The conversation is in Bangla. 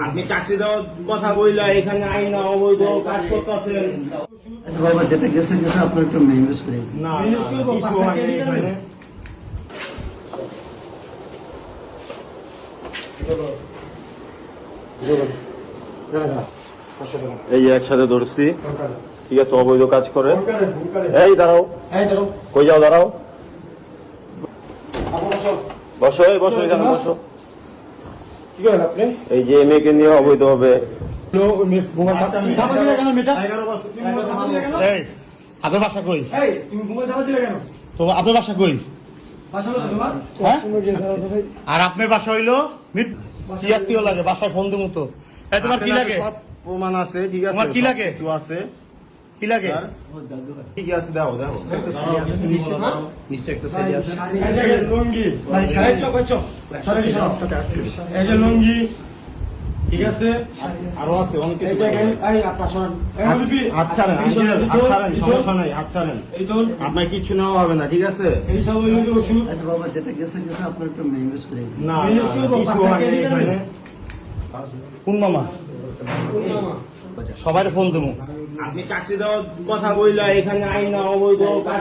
আপনি চাকরি দেওয়ার কথা বললা এখানে আইন অবৈধ কাজ করতেছেন। বাবা যেটা গেছে গেছে আপনার একটু ম্যানেজ করে না কিছু হয়নি এখানে। এই যে একসাথে ধরছি, ঠিক আছে, অবৈধ কাজ করে। এই দাঁড়াও, কই যাও, দাঁড়াও, বসো, এই বসো, এখানে বসো। কি করেন আপনি? এই যে মেয়েকে নিয়ে অবৈধ হবে। আপনার বাসা কই? তুমি ঘুমে যাওয়া দিলে কেন? তো আপনার বাসা কই? বাসা হলো তোমার? হ্যাঁ? আর আপনার বাসা হইলো কি আত্মীয় লাগে? বাসায় ফোন দেবো তো। এই তোমার কি লাগে? সব প্রমাণ আছে, ঠিক আছে, তোমার কি লাগে? কিছু আছে, কি লাগে? ঠিক আছে, দাও দাও। নিশ্চয় একটা সাইড আছে। এই যে লুঙ্গি, সাইড চপ চপ। এই যে লুঙ্গি, ঠিক আছে। আরো আছে অনেক কিছু। এই আপনার শোনেন। হাত ছাড়েন, হাত ছাড়েন, সমস্যা নাই, হাত ছাড়েন। এই তো আপনার কিছু নেওয়া হবে না, ঠিক আছে। এই সব হইলো যে ওষুধ। আচ্ছা বাবা যেটা গেছে গেছে আপনার একটু ম্যানেজ করে না কিছু হয়নি এখানে। কোন মামা? সবাই ফোন দেবো। আপনি চাকরি দেওয়ার কথা বললা এখানে আইন অবৈধ কাজ